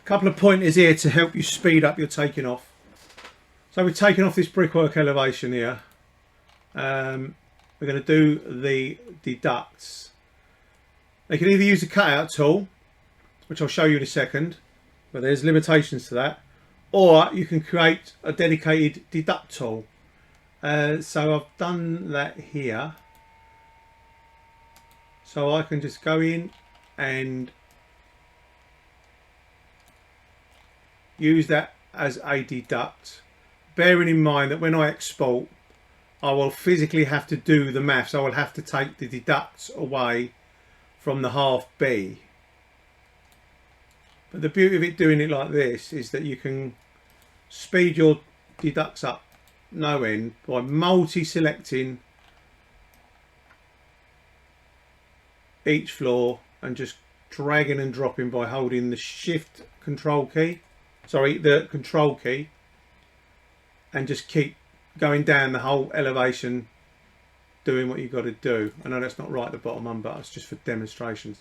A couple of pointers here to help you speed up your taking off. So we've taken off this brickwork elevation here. We're going to do the deducts. You can either use the cutout tool, which I'll show you in a second, but there's limitations to that, or you can create a dedicated deduct tool. So I've done that here. So I can just go in and use that as a deduct, bearing in mind that when I export, I will physically have to do the maths. I will have to take the deducts away from the half B. But the beauty of it doing it like this is that you can speed your deducts up no end by multi-selecting each floor and just dragging and dropping by holding the shift control key, the control key, and just keep going down the whole elevation doing what you've got to do. I know that's not right at the bottom, but it's just for demonstrations.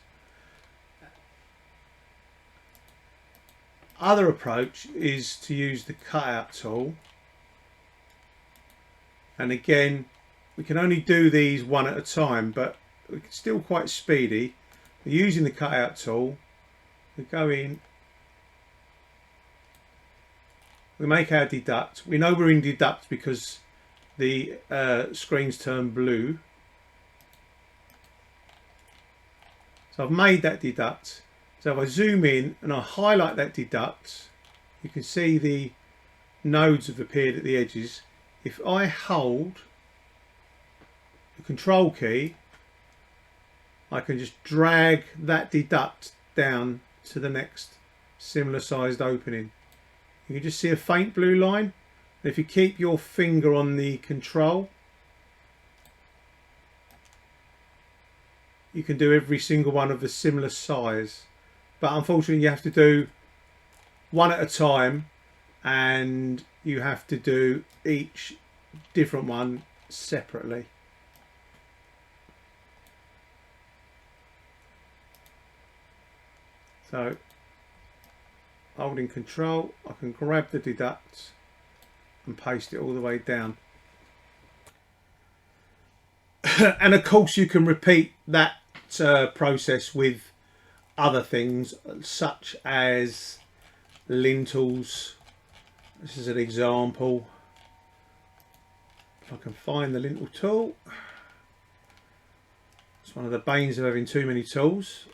Other approach is to use the cutout tool, and again we can only do these one at a time, but it's still quite speedy. We're using the cutout tool, we go in, we make our deduct. We know we're in deduct because the screen's turned blue. So I've made that deduct. So if I zoom in and I highlight that deduct, you can see the nodes have appeared at the edges. If I hold the control key, I can just drag that deduct down to the next similar sized opening. You can just see a faint blue line. If you keep your finger on the control, you can do every single one of the similar size. But unfortunately you have to do one at a time, and you have to do each different one separately. So holding control, I can grab the deduct and paste it all the way down. And of course you can repeat that process with other things such as lintels. This is an example. If I can find the lintel tool. It's one of the banes of having too many tools.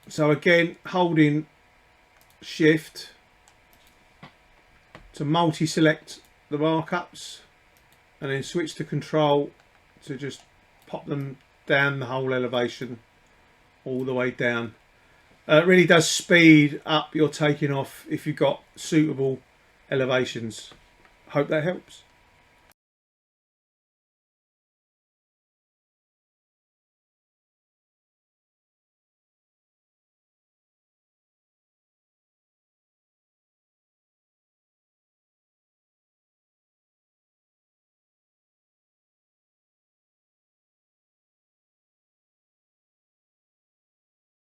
So again, holding shift to multi-select the markups, and then switch to control to just pop them down the whole elevation all the way down. It really does speed up your taking off if you've got suitable elevations. Hope that helps.